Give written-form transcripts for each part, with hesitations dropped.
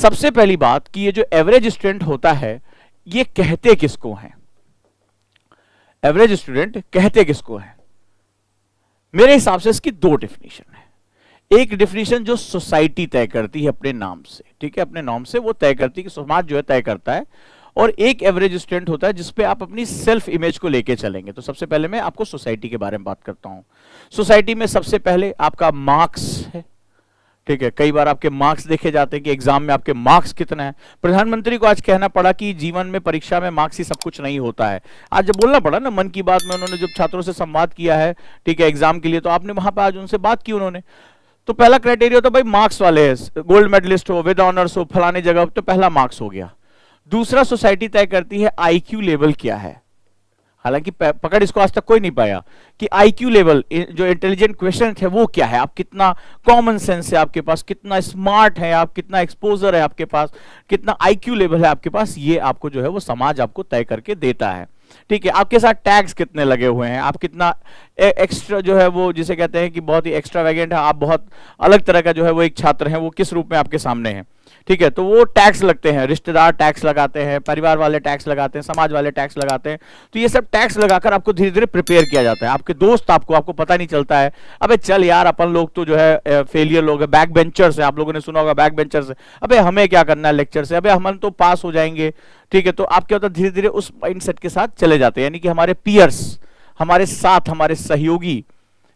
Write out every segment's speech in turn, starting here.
सबसे पहली बात कि ये जो एवरेज स्टूडेंट होता है ये कहते किसको हैं? एवरेज स्टूडेंट कहते किसको हैं? मेरे हिसाब से इसकी दो डेफिनेशन है। एक डेफिनेशन जो सोसाइटी तय करती है अपने नाम से, ठीक है, अपने नाम से वो तय करती है कि समाज जो है तय करता है, और एक एवरेज स्टूडेंट होता है जिसपे आप अपनी सेल्फ इमेज को लेके चलेंगे। तो सबसे पहले मैं आपको सोसाइटी के बारे में बात करता हूं। सोसाइटी में सबसे पहले आपका मार्क्स है, ठीक है, कई बार आपके मार्क्स देखे जाते हैं कि एग्जाम में आपके मार्क्स कितना है। प्रधानमंत्री को आज कहना पड़ा कि जीवन में परीक्षा में मार्क्स ही सब कुछ नहीं होता है। आज जब बोलना पड़ा ना मन की बात में, उन्होंने जब छात्रों से संवाद किया है, ठीक है, एग्जाम के लिए, तो आपने वहां पर आज उनसे बात की उन्होंने, तो पहला क्राइटेरिया तो भाई मार्क्स वाले है, गोल्ड मेडलिस्ट हो, विद ऑनर्स हो, फलाने जगह, तो पहला मार्क्स हो गया। दूसरा सोसाइटी तय करती है आईक्यू लेवल क्या है। हालांकि पकड़ इसको आज तक कोई नहीं पाया कि आईक्यू लेवल, जो इंटेलिजेंट क्वेश्चन है वो क्या है, आप कितना कॉमन सेंस है आपके पास, कितना स्मार्ट है आप, कितना एक्सपोजर है आपके पास, कितना आईक्यू लेवल है आपके पास, ये आपको जो है वो समाज आपको तय करके देता है। ठीक है, आपके साथ टैग्स कितने लगे हुए हैं, आप कितना एक्स्ट्रा जो है वो जिसे कहते हैं कि बहुत ही एक्स्ट्रावेगेंट है, आप बहुत अलग तरह का जो है वो एक छात्र है, वो किस रूप में आपके सामने है। ठीक है, तो वो टैक्स लगते हैं, रिश्तेदार टैक्स लगाते हैं, परिवार वाले टैक्स लगाते हैं, समाज वाले टैक्स लगाते हैं। तो ये सब टैक्स लगाकर आपको धीरे धीरे प्रिपेयर किया जाता है। आपके दोस्त आपको पता नहीं चलता है, अबे चल यार अपन लोग तो जो है फेलियर लोग है, बैक बेंचर्स है, आप लोगों ने सुना होगा बैक बेंचर्स है, अबे हमें क्या करना है लेक्चर से, अबे हम तो पास हो जाएंगे। ठीक है, तो आप क्या होता है धीरे धीरे उस माइंडसेट के साथ चले जाते हैं, यानी कि हमारे पियर्स, हमारे साथ हमारे सहयोगी,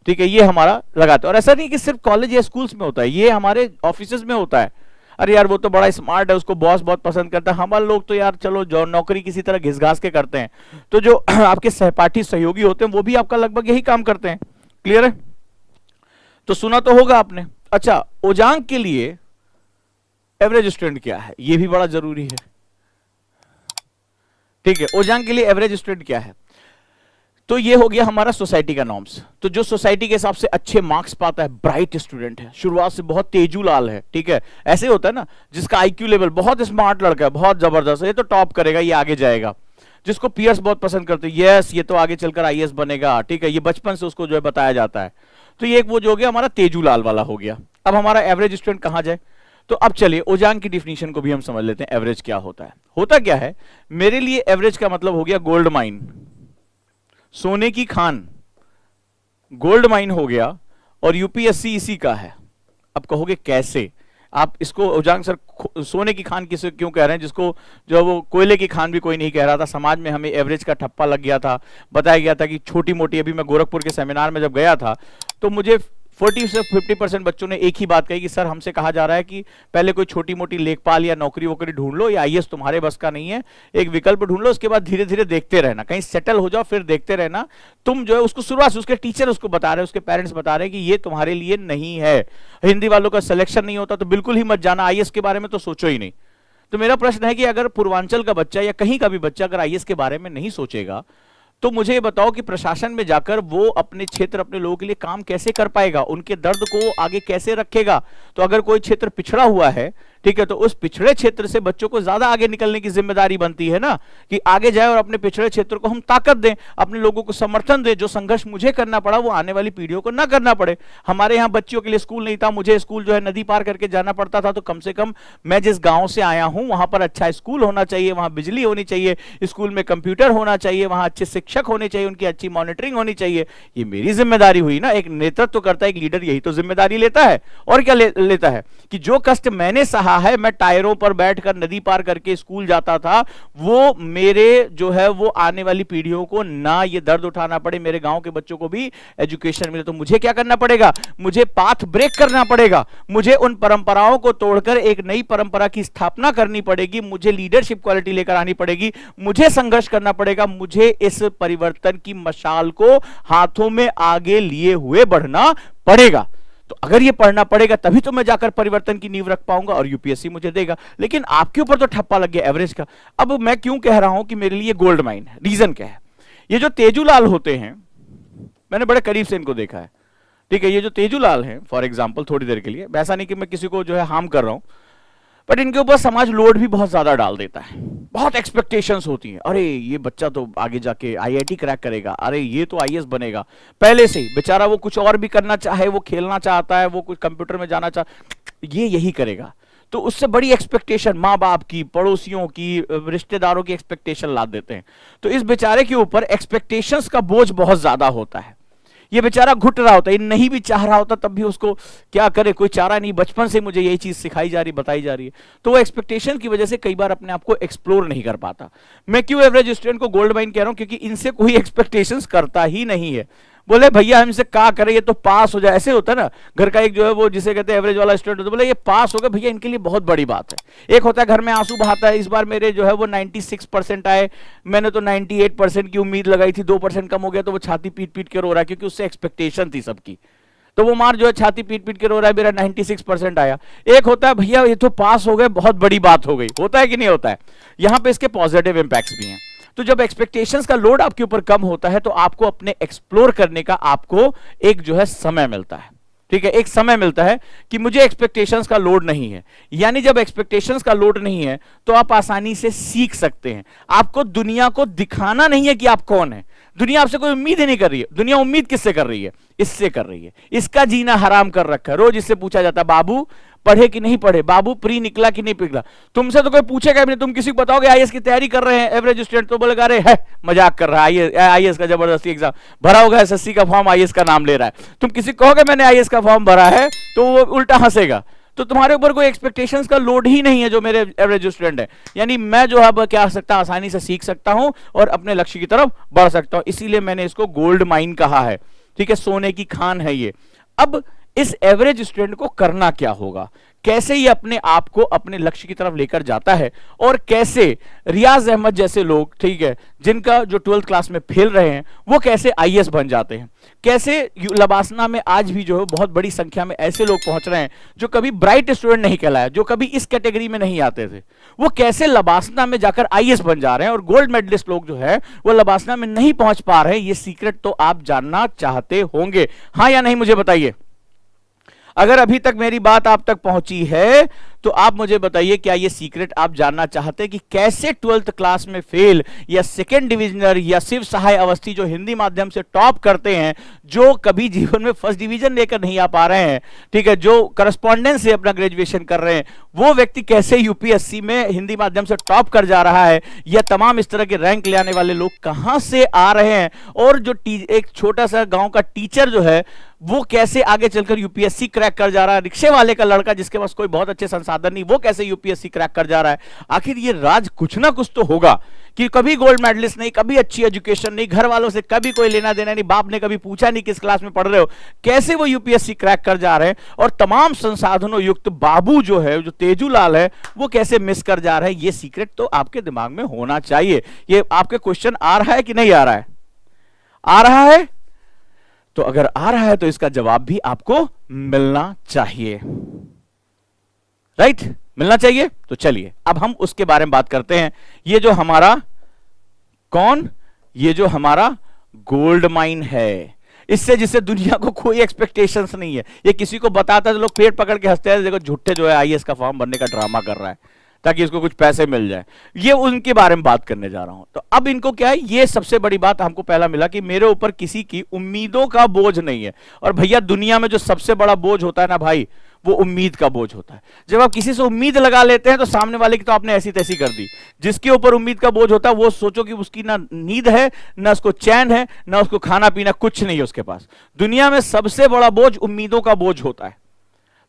ठीक है, ये हमारा लगाते हैं। और ऐसा नहीं कि सिर्फ कॉलेज या स्कूल्स में होता है, ये हमारे ऑफिसेज में होता है। अरे यार वो तो बड़ा स्मार्ट है, उसको बॉस बहुत पसंद करता है, हमारे लोग तो यार चलो जो नौकरी किसी तरह घिस घास के करते हैं। तो जो आपके सहपाठी सहयोगी होते हैं वो भी आपका लगभग यही काम करते हैं। क्लियर है? तो सुना तो होगा आपने। अच्छा, ओजांग के लिए एवरेज स्टूडेंट क्या है, ये भी बड़ा जरूरी है। ठीक है, ओजांग के लिए एवरेज स्टूडेंट क्या है? तो ये हो गया हमारा सोसाइटी का नॉर्म्स। तो जो सोसाइटी के हिसाब से अच्छे मार्क्स पाता है, ब्राइट स्टूडेंट है, शुरुआत से बहुत तेजूलाल है, ठीक है, ऐसे होता है ना, जिसका आईक्यू लेवल बहुत स्मार्ट लड़का है, बहुत जबरदस्त है, ये तो टॉप करेगा, ये आगे जाएगा, जिसको पियर्स बहुत पसंद करते हैं, यस ये तो आगे चलकर आईएएस बनेगा, ठीक है, ये बचपन से उसको जो है बताया जाता है। तो ये एक वो जो हो गया हमारा तेजूलाल वाला हो गया। अब हमारा एवरेज स्टूडेंट कहां जाए? तो अब चलिए ओजांग की डिफिनीशन को भी हम समझ लेते हैं, एवरेज क्या होता है। होता क्या है मेरे लिए एवरेज का मतलब हो गया गोल्ड माइन, सोने की खान, गोल्ड माइन हो गया, और यूपीएससी इसी का है। अब कहोगे कैसे? आप इसको ओजांग सर सोने की खान किसे क्यों कह रहे हैं, जिसको जो वो कोयले की खान भी कोई नहीं कह रहा था। समाज में हमें एवरेज का ठप्पा लग गया था, बताया गया था कि छोटी मोटी, अभी मैं गोरखपुर के सेमिनार में जब गया था तो मुझे 40 से 50% बच्चों ने एक ही बात कही कि सर हमसे कहा जा रहा है कि पहले कोई छोटी मोटी लेखपाल या नौकरी वोकरी ढूंढ लो, या आईएएस तुम्हारे बस का नहीं है, एक विकल्प ढूंढ लो, उसके बाद धीरे धीरे देखते रहना, कहीं सेटल हो जाओ फिर देखते रहना। तुम जो है उसको शुरुआत से उसके टीचर उसको बता रहे हैं, उसके पेरेंट्स बता रहे हैं कि ये तुम्हारे लिए नहीं है। हिंदी वालों का सिलेक्शन नहीं होता तो बिल्कुल ही मत जाना, आईएएस के बारे में तो सोचो ही नहीं। तो मेरा प्रश्न है कि अगर पूर्वांचल का बच्चा या कहीं का भी बच्चा अगर आईएएस के बारे में नहीं सोचेगा तो मुझे ये बताओ कि प्रशासन में जाकर वो अपने क्षेत्र अपने लोगों के लिए काम कैसे कर पाएगा, उनके दर्द को आगे कैसे रखेगा। तो अगर कोई क्षेत्र पिछड़ा हुआ है, ठीक है, तो उस पिछड़े क्षेत्र से बच्चों को ज्यादा आगे निकलने की जिम्मेदारी बनती है ना, कि आगे जाए और अपने पिछड़े क्षेत्र को हम ताकत दें, अपने लोगों को समर्थन दें। जो संघर्ष मुझे करना पड़ा वो आने वाली पीढ़ियों को ना करना पड़े। हमारे यहाँ बच्चियों के लिए स्कूल नहीं था, मुझे स्कूल जो है नदी पार करके जाना पड़ता था, तो कम से कम मैं जिस गांव से आया हूं वहां पर अच्छा स्कूल होना चाहिए, वहां बिजली होनी चाहिए, स्कूल में कंप्यूटर होना चाहिए, वहां अच्छे शिक्षक होने चाहिए, उनकी अच्छी मॉनिटरिंग होनी चाहिए। ये मेरी जिम्मेदारी हुई ना, एक नेतृत्व करता है एक लीडर, यही तो जिम्मेदारी लेता है। और क्या लेता है कि जो कष्ट मैंने सहा है, मैं टायरों पर बैठकर नदी पार करके स्कूल जाता था, वो मेरे जो है वो आने वाली पीढ़ियों को ना ये दर्द उठाना पड़े, मेरे गांव के बच्चों को भी एजुकेशन मिले। तो मुझे क्या करना पड़ेगा? मुझे पाथ ब्रेक करना पड़ेगा, मुझे उन परंपराओं को तोड़कर एक नई परंपरा की स्थापना करनी पड़ेगी, मुझे लीडरशिप क्वालिटी लेकर आनी पड़ेगी, मुझे संघर्ष करना पड़ेगा, मुझे इस परिवर्तन की मशाल को हाथों में आगे लिए हुए बढ़ना पड़ेगा। तो अगर ये पढ़ना पड़ेगा तभी तो मैं जाकर परिवर्तन की नींव रख पाऊंगा और यूपीएससी मुझे देगा। लेकिन आपके ऊपर तो ठप्पा लग गया एवरेज का। अब मैं क्यों कह रहा हूं कि मेरे लिए गोल्ड माइन है? रीजन क्या है? ये जो तेजूलाल होते हैं, मैंने बड़े करीब से इनको देखा है, ठीक है, ये जो तेजूलाल हैं फॉर एग्जाम्पल, थोड़ी देर के लिए, ऐसा नहीं कि मैं किसी को जो है हार्म कर रहा हूं, बट इनके ऊपर समाज लोड भी बहुत ज्यादा डाल देता है, बहुत एक्सपेक्टेशंस होती हैं। अरे ये बच्चा तो आगे जाके आईआईटी क्रैक करेगा, अरे ये तो आईएएस बनेगा। पहले से ही बेचारा वो कुछ और भी करना चाहे, वो खेलना चाहता है, वो कुछ कंप्यूटर में जाना चाहे, ये यही करेगा। तो उससे बड़ी एक्सपेक्टेशन माँ बाप की, पड़ोसियों की, रिश्तेदारों की एक्सपेक्टेशन ला देते हैं। तो इस बेचारे के ऊपर एक्सपेक्टेशंस का बोझ बहुत ज्यादा होता है। ये बेचारा घुट रहा होता है, ये नहीं भी चाह रहा होता तब भी उसको क्या करे, कोई चारा नहीं, बचपन से मुझे यही चीज सिखाई जा रही, बताई जा रही है। तो वो एक्सपेक्टेशन की वजह से कई बार अपने आप को एक्सप्लोर नहीं कर पाता। मैं क्यों एवरेज स्टूडेंट को गोल्ड माइन कह रहा हूं, क्योंकि इनसे कोई एक्सपेक्टेशंस करता ही नहीं है। बोले भैया हमसे क्या करे, ये तो पास हो जाए, ऐसे होता है ना। घर का एक जो है वो जिसे कहते हैं एवरेज वाला स्टूडेंट, तो बोले ये पास हो गया भैया, इनके लिए बहुत बड़ी बात है। एक होता है घर में आंसू बहाता है, इस बार मेरे जो है वो 96% आए, मैंने तो 98% की उम्मीद लगाई थी, 2% कम हो गया, तो वो छाती पीट पीट के रो रहा है, क्योंकि उससे एक्सपेक्टेशन थी सबकी। तो वो मार जो है छाती पीट पीट के रो रहा है, मेरा 96% आया। एक होता है भैया ये तो पास हो गए, बहुत बड़ी बात हो गई, होता है कि नहीं होता है। यहां पे इसके पॉजिटिव इंपैक्ट्स भी हैं। तो जब एक्सपेक्टेशंस का लोड आपके ऊपर कम होता है तो आपको अपने एक्सप्लोर करने का आपको एक जो है समय मिलता है। ठीक है, एक समय मिलता है कि मुझे एक्सपेक्टेशंस का लोड नहीं है। यानी जब एक्सपेक्टेशंस का लोड नहीं है तो आप आसानी से सीख सकते हैं। आपको दुनिया को दिखाना नहीं है कि आप कौन है। दुनिया आपसे कोई उम्मीद ही नहीं कर रही है। दुनिया उम्मीद किससे कर रही है? इससे कर रही है। इसका जीना हराम कर रखा है। रोज इससे पूछा जाता है बाबू पढ़े कि नहीं पढ़े, बाबू प्री निकला कि नहीं निकला। तुमसे तो कोई पूछेगा भी नहीं। तुम किसी को बताओगे आईएएस की तैयारी कर रहे हैं एवरेज स्टूडेंट, तो बोलेगा अरे है मजाक कर रहा है, आईएएस का जबरदस्ती एग्जाम भरा होगा, एसएससी का फॉर्म आईएएस का नाम ले रहा है। तुम किसी को कहोगे मैंने आईएएस का फॉर्म भरा है तो वो उल्टा हंसेगा। तो तुम्हारे ऊपर कोई एक्सपेक्टेशंस का लोड ही नहीं है जो मेरे एवरेज स्टूडेंट है। यानी मैं जो है क्या कर सकता, आसानी से सीख सकता हूं और अपने लक्ष्य की तरफ बढ़ सकता हूं। इसीलिए मैंने इसको गोल्ड माइन कहा है। ठीक है, सोने की खान है ये। अब इस एवरेज स्टूडेंट को करना क्या होगा, कैसे ये अपने आप को अपने लक्ष्य की तरफ लेकर जाता है, और कैसे रियाज अहमद जैसे लोग, ठीक है, जिनका जो 12th क्लास में फेल रहे हैं, वो कैसे आईएएस बन जाते हैं। कैसे लबासना में आज भी जो है बहुत बड़ी संख्या में ऐसे लोग पहुंच रहे हैं जो कभी ब्राइट स्टूडेंट नहीं कहलाए, जो कभी इस कैटेगरी में नहीं आते थे, वो कैसे लबासना में जाकर आईएएस बन जा रहे हैं, और गोल्ड मेडलिस्ट लोग जो है वो लबासना में नहीं पहुंच पा रहे हैं। ये सीक्रेट तो आप जानना चाहते होंगे, हाँ या नहीं, मुझे बताइए। अगर अभी तक मेरी बात आप तक पहुंची है तो आप मुझे बताइए, क्या ये सीक्रेट आप जानना चाहते हैं कि कैसे 12th क्लास में फेल या सेकंड डिविजनर या शिव सहाय अवस्थी जो हिंदी माध्यम से टॉप करते हैं, जो कभी जीवन में फर्स्ट डिवीजन लेकर नहीं आ पा रहे हैं, ठीक है, जो करस्पॉन्डेंस से अपना ग्रेजुएशन कर रहे हैं, वो व्यक्ति कैसे यूपीएससी में हिंदी माध्यम से टॉप कर जा रहा है, या तमाम इस तरह के रैंक ले आने वाले लोग कहां से आ रहे हैं, और जो एक छोटा सा गांव का टीचर जो है वो कैसे आगे चलकर यूपीएससी क्रैक कर जा रहा है, रिक्शे वाले का लड़का जिसके पास कोई बहुत अच्छे संसाधन नहीं, वो कैसे यूपीएससी क्रैक कर जा रहा है। आखिर ये राज कुछ ना कुछ तो होगा कि कभी गोल्ड मेडलिस्ट नहीं, कभी अच्छी एजुकेशन नहीं, घर वालों से कभी कोई लेना देना नहीं, बाप ने कभी पूछा नहीं किस क्लास में पढ़ रहे हो, कैसे वो यूपीएससी क्रैक कर जा रहे हैं, और तमाम संसाधनों युक्त बाबू जो है, जो तेजूलाल है, वो कैसे मिस कर जा रहे हैं। ये सीक्रेट तो आपके दिमाग में होना चाहिए। ये आपके क्वेश्चन आ रहा है कि नहीं आ रहा है? आ रहा है? तो अगर आ रहा है तो इसका जवाब भी आपको मिलना चाहिए, राइट? मिलना चाहिए। तो चलिए अब हम उसके बारे में बात करते हैं। ये जो हमारा कौन, ये जो हमारा गोल्ड माइन है, इससे जिससे दुनिया को कोई एक्सपेक्टेशंस नहीं है, ये किसी को बताता है तो लोग पेट पकड़ के हंसते हैं, देखो झूठे जो है आईएएस का फॉर्म भरने का ड्रामा कर रहा है ताकि इसको कुछ पैसे मिल जाए। ये उनके बारे में बात करने जा रहा हूं। तो अब इनको क्या है, ये सबसे बड़ी बात हमको पहला मिला कि मेरे ऊपर किसी की उम्मीदों का बोझ नहीं है। और भैया दुनिया में जो सबसे बड़ा बोझ होता है ना भाई, वो उम्मीद का बोझ होता है। जब आप किसी से उम्मीद लगा लेते हैं तो सामने वाले की तो आपने ऐसी तैसी कर दी। जिसके ऊपर उम्मीद का बोझ होता है वो सोचो कि उसकी ना नींद है, ना उसको चैन है, ना उसको खाना पीना, कुछ नहीं है उसके पास। दुनिया में सबसे बड़ा बोझ उम्मीदों का बोझ होता है।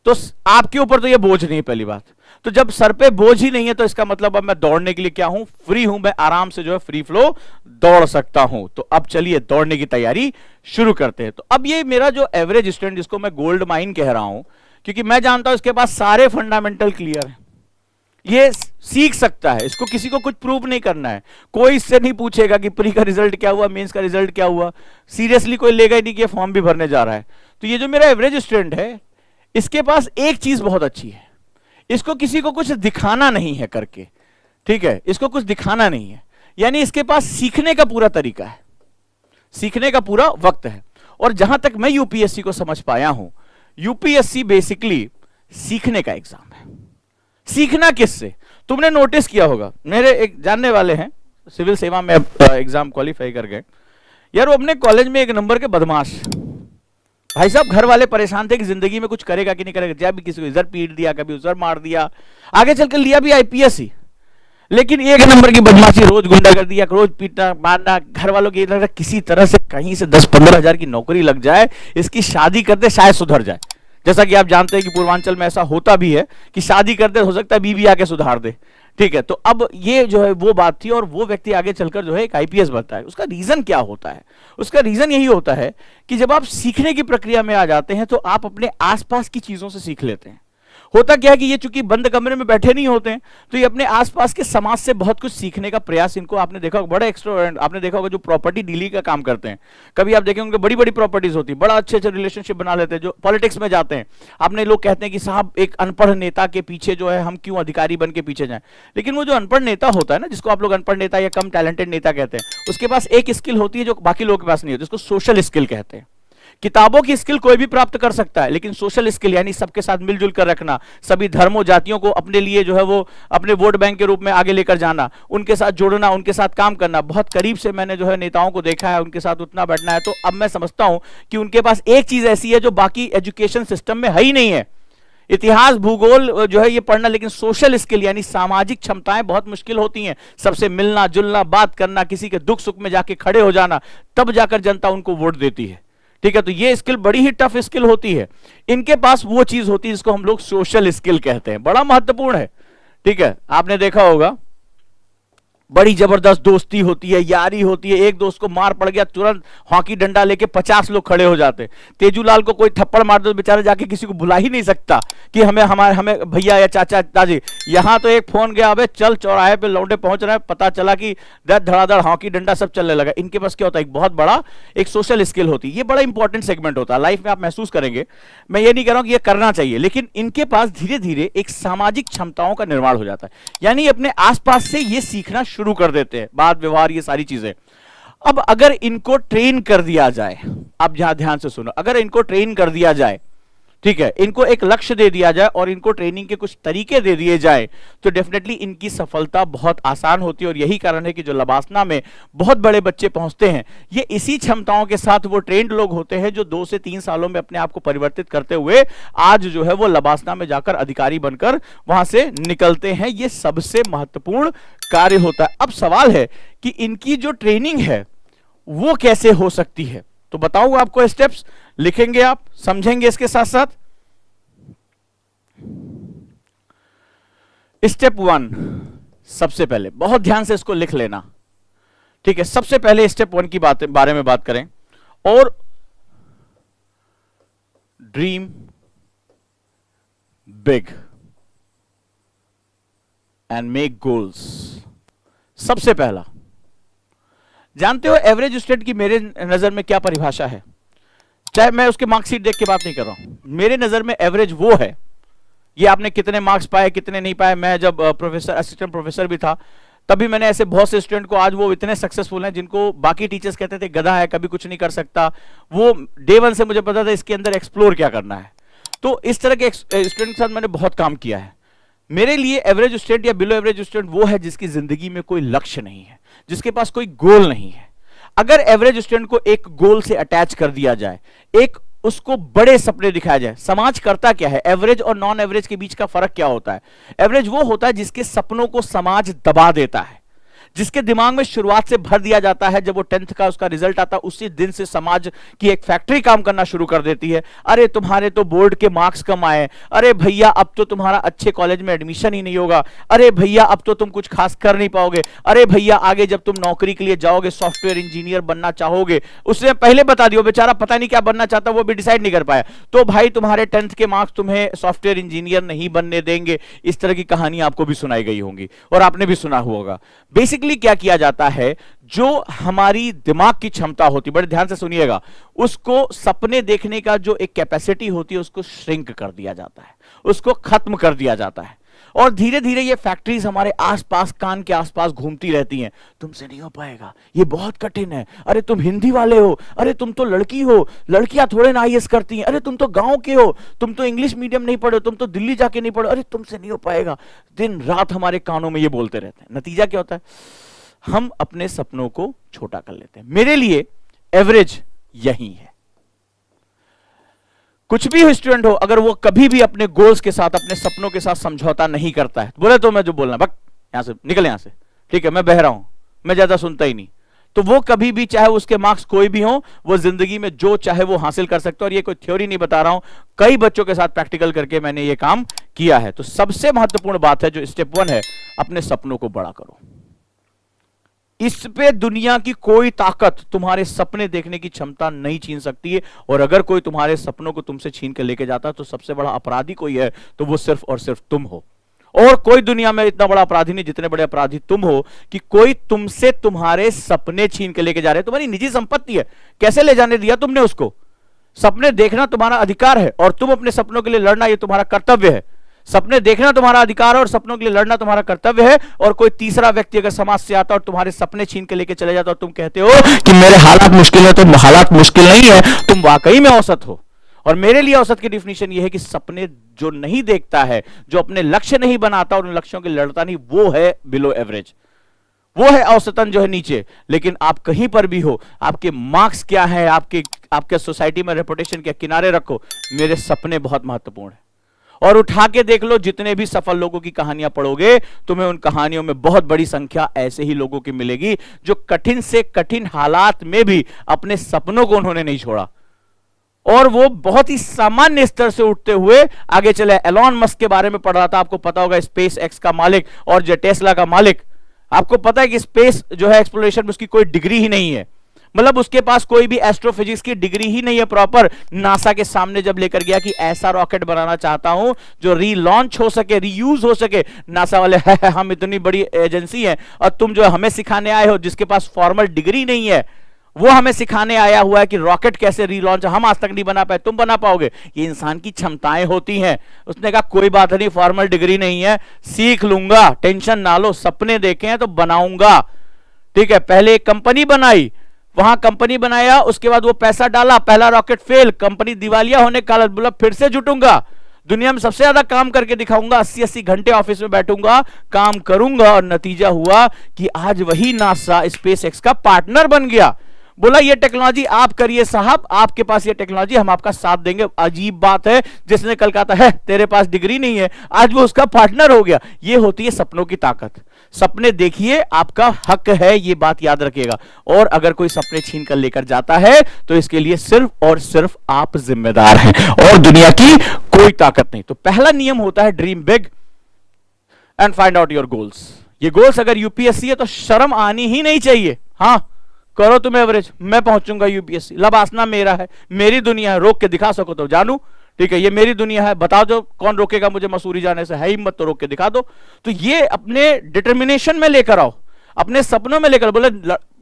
तो आपके ऊपर तो ये बोझ नहीं है, पहली बात। तो जब सर पे बोझ ही नहीं है तो इसका मतलब अब मैं दौड़ने के लिए क्या हूं, फ्री हूं। मैं आराम से जो है फ्री फ्लो दौड़ सकता हूं। तो अब चलिए दौड़ने की तैयारी शुरू करते हैं। तो अब ये मेरा जो एवरेज स्टूडेंट, जिसको मैं गोल्ड माइन कह रहा हूं, क्योंकि मैं जानता हूं इसके पास सारे फंडामेंटल क्लियर है, ये सीख सकता है, इसको किसी को कुछ प्रूव नहीं करना है। कोई इससे नहीं पूछेगा कि प्री का रिजल्ट क्या हुआ, मेंस का रिजल्ट क्या हुआ, सीरियसली कोई लेगा ही नहीं कि फॉर्म भी भरने जा रहा है। तो ये जो मेरा एवरेज स्टूडेंट है, इसके पास एक चीज बहुत अच्छी है, इसको किसी को कुछ दिखाना नहीं है करके, ठीक है, इसको कुछ दिखाना नहीं है। यानी इसके पास सीखने का पूरा तरीका है, सीखने का पूरा वक्त है। और जहां तक मैं यूपीएससी को समझ पाया हूं, यूपीएससी बेसिकली सीखने का एग्जाम है। सीखना किससे? तुमने नोटिस किया होगा, मेरे एक जानने वाले हैं सिविल सेवा में एग्जाम क्वालिफाई कर गए यार, वो अपने कॉलेज में एक नंबर के बदमाश, भाई साहब घर वाले परेशान थे कि जिंदगी में कुछ करेगा कि नहीं करेगा, जब किसी को इधर पीट दिया, कभी उधर मार दिया, आगे चलकर लिया भी आईपीएस ही, लेकिन एक नंबर की बदमाशी, रोज गुंडागर्दी, रोज पीटना मारना। घर वालों की लग रहा किसी तरह से कहीं से 10-15 हजार की नौकरी लग जाए, इसकी शादी कर दे शायद सुधर जाए। जैसा कि आप जानते हैं कि पूर्वांचल में ऐसा होता भी है कि शादी कर दे, हो सकता है बीवी आके सुधार दे, ठीक है। तो अब ये जो है वो बात थी, और वो व्यक्ति आगे चलकर जो है एक आईपीएस बनता है। उसका रीजन क्या होता है? उसका रीजन यही होता है कि जब आप सीखने की प्रक्रिया में आ जाते हैं तो आप अपने आसपास की चीजों से सीख लेते हैं। होता क्या है कि ये चूंकि बंद कमरे में बैठे नहीं होते हैं, तो ये अपने आसपास के समाज से बहुत कुछ सीखने का प्रयास, इनको आपने देखा होगा बड़े एक्स्ट्रोवर्ट, आपने देखा होगा जो प्रॉपर्टी डीलिंग का काम करते हैं, कभी आप देखेंगे उनके बड़ी बड़ी प्रॉपर्टीज होती है, बड़ा अच्छे अच्छे रिलेशनशिप बना लेते हैं। जो पॉलिटिक्स में जाते हैं, आपने लोग कहते हैं कि साहब एक अनपढ़ नेता के पीछे जो है हम क्यों अधिकारी बन के पीछे जाएं, लेकिन वो जो अनपढ़ नेता होता है ना, जिसको आप लोग अनपढ़ नेता या कम टैलेंटेड नेता कहते हैं, उसके पास एक स्किल होती है जो बाकी लोगों के पास नहीं होती, उसको सोशल स्किल कहते हैं। किताबों की स्किल कोई भी प्राप्त कर सकता है, लेकिन सोशल स्किल यानी सबके साथ मिलजुल कर रखना, सभी धर्मों जातियों को अपने लिए जो है वो अपने वोट बैंक के रूप में आगे लेकर जाना, उनके साथ जोड़ना, उनके साथ काम करना। बहुत करीब से मैंने जो है नेताओं को देखा है, उनके साथ उतना बैठना है, तो अब मैं समझता हूं कि उनके पास एक चीज ऐसी है जो बाकी एजुकेशन सिस्टम में है ही नहीं है। इतिहास भूगोल जो है ये पढ़ना, लेकिन सोशल स्किल यानी सामाजिक क्षमताएं बहुत मुश्किल होती हैं। सबसे मिलना जुलना, बात करना, किसी के दुख सुख में जाके खड़े हो जाना, तब जाकर जनता उनको वोट देती है, ठीक है। तो ये स्किल बड़ी ही टफ स्किल होती है। इनके पास वो चीज होती है जिसको हम लोग सोशल स्किल कहते हैं, बड़ा महत्वपूर्ण है, ठीक है। आपने देखा होगा बड़ी जबरदस्त दोस्ती होती है, यारी होती है। एक दोस्त को मार पड़ गया, तुरंत हॉकी डंडा लेके 50 लोग खड़े हो जाते। तेजूलाल को कोई थप्पड़ मार दो, बेचारा जाके किसी को बुला ही नहीं सकता कि हमें भैया या चाचा दादी। यहां तो एक फोन गया, अबे चल चौराहे पे लौंडे पहुंच रहे हैं, पता चला कि धड़ाधड़ हॉकी डंडा सब चलने लगा। इनके पास क्या होता है, एक बहुत बड़ा एक सोशल स्किल होती है। ये बड़ा इंपॉर्टेंट सेगमेंट होता है लाइफ में, आप महसूस करेंगे। मैं ये नहीं कह रहा हूं कि ये करना चाहिए, लेकिन इनके पास धीरे धीरे एक सामाजिक क्षमताओं का निर्माण हो जाता है, यानी अपने आसपास से ये सीखना शुरू कर देते हैं, बात व्यवहार ये सारी चीजें। अब अगर इनको ट्रेन कर दिया जाए, आप यहां ध्यान से सुनो, अगर इनको ट्रेन कर दिया जाए, ठीक है, इनको एक लक्ष्य दे दिया जाए और इनको ट्रेनिंग के कुछ तरीके दे दिए जाए, तो डेफिनेटली इनकी सफलता बहुत आसान होती है। और यही कारण है कि जो लबासना में बहुत बड़े बच्चे पहुंचते हैं, ये इसी क्षमताओं के साथ वो ट्रेंड लोग होते हैं जो 2 से 3 सालों में अपने आप को परिवर्तित करते हुए आज जो है वो लबासना में जाकर अधिकारी बनकर वहां से निकलते हैं। ये सबसे महत्वपूर्ण कार्य होता है। अब सवाल है कि इनकी जो ट्रेनिंग है वो कैसे हो सकती है, तो बताऊंगा आपको स्टेप्स, लिखेंगे आप, समझेंगे इसके साथ साथ। स्टेप 1, सबसे पहले बहुत ध्यान से इसको लिख लेना, ठीक है। सबसे पहले स्टेप 1 की बारे में बात करें, और dream big and make goals. सबसे पहला, जानते हो एवरेज स्टूडेंट की मेरे नजर में क्या परिभाषा है? चाहे मैं उसके मार्कशीट देख के बात नहीं कर रहा हूं, मेरे नजर में एवरेज वो है, ये आपने कितने मार्क्स पाए कितने नहीं पाए। मैं जब प्रोफेसर असिस्टेंट प्रोफेसर भी था, तभी मैंने ऐसे बहुत से स्टूडेंट को, आज वो इतने सक्सेसफुल हैं जिनको बाकी टीचर्स कहते थे गधा है, कभी कुछ नहीं कर सकता। वो डे 1 से मुझे पता था इसके अंदर एक्सप्लोर क्या करना है। तो इस तरह के स्टूडेंट के साथ मैंने बहुत काम किया है। मेरे लिए एवरेज स्टूडेंट या बिलो एवरेज स्टूडेंट वो है जिसकी जिंदगी में कोई लक्ष्य नहीं है, जिसके पास कोई गोल नहीं है। अगर एवरेज स्टूडेंट को एक गोल से अटैच कर दिया जाए, एक उसको बड़े सपने दिखाया जाए। समाज करता क्या है, एवरेज और नॉन एवरेज के बीच का फर्क क्या होता है? एवरेज वो होता है जिसके सपनों को समाज दबा देता है, जिसके दिमाग में शुरुआत से भर दिया जाता है। जब वो 10th का उसका रिजल्ट आता है, उसी दिन से समाज की एक फैक्ट्री काम करना शुरू कर देती है। अरे तुम्हारे तो बोर्ड के मार्क्स कम आए, अरे भैया अब तो तुम्हारा अच्छे कॉलेज में एडमिशन ही नहीं होगा, अरे भैया अब तो तुम कुछ खास कर नहीं पाओगे, अरे भैया आगे जब तुम नौकरी के लिए जाओगे, सॉफ्टवेयर इंजीनियर बनना चाहोगे, उसने पहले बता दिया, बेचारा पता नहीं क्या बनना चाहता, वो भी डिसाइड नहीं कर पाया, तो भाई तुम्हारे 10th के मार्क्स तुम्हें सॉफ्टवेयर इंजीनियर नहीं बनने देंगे। इस तरह की कहानी आपको भी सुनाई गई होंगी और आपने भी सुना होगा। बेसिकली क्या किया जाता है, जो हमारी दिमाग की क्षमता होती, बड़े ध्यान से सुनिएगा, उसको सपने देखने का जो एक कैपेसिटी होती है उसको श्रिंक कर दिया जाता है, उसको खत्म कर दिया जाता है। और धीरे धीरे ये फैक्ट्रीज हमारे आसपास, कान के आसपास घूमती रहती हैं। तुमसे नहीं हो पाएगा, ये बहुत कठिन है, अरे तुम हिंदी वाले हो, अरे तुम तो लड़की हो, लड़कियां थोड़े ना आईएएस करती हैं, अरे तुम तो गांव के हो, तुम तो इंग्लिश मीडियम नहीं पढ़े, तुम तो दिल्ली जाके नहीं पढ़े, अरे तुमसे नहीं हो पाएगा। दिन रात हमारे कानों में ये बोलते रहते हैं। नतीजा क्या होता है, हम अपने सपनों को छोटा कर लेते हैं। मेरे लिए एवरेज यही है। कुछ भी स्टूडेंट हो, अगर वो कभी भी अपने गोल्स के साथ, अपने सपनों के साथ समझौता नहीं करता है, बोले तो मैं जो बोलना, बक यहां से निकल, यहां से, ठीक है, मैं बह रहा हूं, मैं ज्यादा सुनता ही नहीं, तो वो कभी भी, चाहे उसके मार्क्स कोई भी हो, वो जिंदगी में जो चाहे वो हासिल कर सकता है। और ये कोई थ्योरी नहीं बता रहा हूं, कई बच्चों के साथ प्रैक्टिकल करके मैंने ये काम किया है। तो सबसे महत्वपूर्ण बात है, जो स्टेप 1 है, अपने सपनों को बड़ा करो। इस पे दुनिया की कोई ताकत तुम्हारे सपने देखने की क्षमता नहीं छीन सकती है। और अगर कोई तुम्हारे सपनों को तुमसे छीन कर लेके जाता है, तो सबसे बड़ा अपराधी कोई है तो वो सिर्फ और सिर्फ तुम हो। और कोई दुनिया में इतना बड़ा अपराधी नहीं जितने बड़े अपराधी तुम हो, कि कोई तुमसे तुम्हारे सपने छीन के लेके जा रहे हैं। तुम्हारी निजी संपत्ति है, कैसे ले जाने दिया तुमने उसको? सपने देखना तुम्हारा अधिकार है, और तुम अपने सपनों के लिए लड़ना ये तुम्हारा कर्तव्य है। सपने देखना तुम्हारा अधिकार है और सपनों के लिए लड़ना तुम्हारा कर्तव्य है। और कोई तीसरा व्यक्ति अगर समाज से आता और तुम्हारे सपने छीन के लेके चले जाता और तुम कहते हो कि मेरे हालात मुश्किल है, तो हालात मुश्किल नहीं है, तुम वाकई में औसत हो। और मेरे लिए औसत की डिफिनीशन यह है कि सपने जो नहीं देखता है, जो अपने लक्ष्य नहीं बनाता और उन लक्ष्यों के लिए लड़ता नहीं, वो है बिलो एवरेज, वो है औसतन जो है नीचे। लेकिन आप कहीं पर भी हो, आपके मार्क्स क्या है, आपके सोसाइटी में रेपुटेशन क्या, किनारे रखो, मेरे सपने बहुत महत्वपूर्ण है। और उठा के देख लो, जितने भी सफल लोगों की कहानियां पढ़ोगे, तुम्हें उन कहानियों में बहुत बड़ी संख्या ऐसे ही लोगों की मिलेगी जो कठिन से कठिन हालात में भी अपने सपनों को उन्होंने नहीं छोड़ा, और वो बहुत ही सामान्य स्तर से उठते हुए आगे चले। एलॉन मस्क के बारे में पढ़ रहा था, आपको पता होगा, स्पेस एक्स का मालिक और जो टेस्ला का मालिक। आपको पता है कि स्पेस जो है एक्सप्लोरेशन में उसकी कोई डिग्री ही नहीं है, मतलब उसके पास कोई भी एस्ट्रोफिजिक्स की डिग्री ही नहीं है प्रॉपर। नासा के सामने जब लेकर गया कि ऐसा रॉकेट बनाना चाहता हूं जो रीलॉन्च हो सके, रीयूज हो सके, नासा वाले है हम इतनी बड़ी एजेंसी हैं और तुम जो हमें सिखाने आए हो, जिसके पास फॉर्मल डिग्री नहीं है, वो हमें सिखाने आया हुआ है कि रॉकेट कैसे रीलॉन्च, हम आज तक नहीं बना पाए, तुम बना पाओगे? ये इंसान की क्षमताएं होती हैं। उसने कहा कोई बात नहीं, फॉर्मल डिग्री नहीं है, सीख लूंगा, टेंशन ना लो, सपने देखे हैं तो बनाऊंगा। ठीक है, पहले एक कंपनी बनाई, वहां कंपनी बनाया, उसके बाद वो पैसा डाला, पहला रॉकेट फेल, कंपनी दिवालिया होने का, बोला फिर से जुटूंगा, दुनिया में सबसे ज्यादा काम करके दिखाऊंगा, 80-80 घंटे ऑफिस में बैठूंगा, काम करूंगा। और नतीजा हुआ कि आज वही नासा स्पेस एक्स का पार्टनर बन गया। बोला ये टेक्नोलॉजी आप करिए साहब, आपके पास ये टेक्नोलॉजी, हम आपका साथ देंगे। अजीब बात है, जिसने कल कहा था है तेरे पास डिग्री नहीं है, आज वो उसका पार्टनर हो गया। ये होती है सपनों की ताकत। सपने देखिए, आपका हक है, ये बात याद रखिएगा। और अगर कोई सपने छीन कर लेकर जाता है तो इसके लिए सिर्फ और सिर्फ आप जिम्मेदार हैं, और दुनिया की कोई ताकत नहीं। तो पहला नियम होता है dream big and find out your goals. ये गोल्स अगर यूपीएससी है तो शर्म आनी ही नहीं चाहिए। हाँ, करो तुम एवरेज, मैं पहुंचूंगा यूपीएससी, लबासना मेरा है, मेरी दुनिया है, रोक के दिखा सको तो जानू, ठीक है, ये मेरी दुनिया है, बताओ जो कौन रोकेगा मुझे मसूरी जाने से, है हिम्मत तो रोक के दिखा दो। तो ये अपने डिटर्मिनेशन में लेकर आओ, अपने सपनों में लेकर, बोले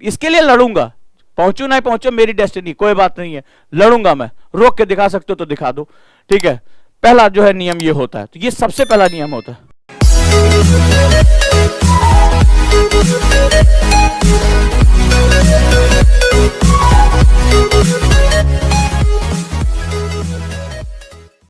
इसके लिए लड़ूंगा, पहुंचू ना पहुंचो मेरी डेस्टिनी, कोई बात नहीं है, लड़ूंगा मैं, रोक के दिखा सकते हो तो दिखा दो। ठीक है, पहला जो है नियम ये होता है। तो ये सबसे पहला नियम होता है।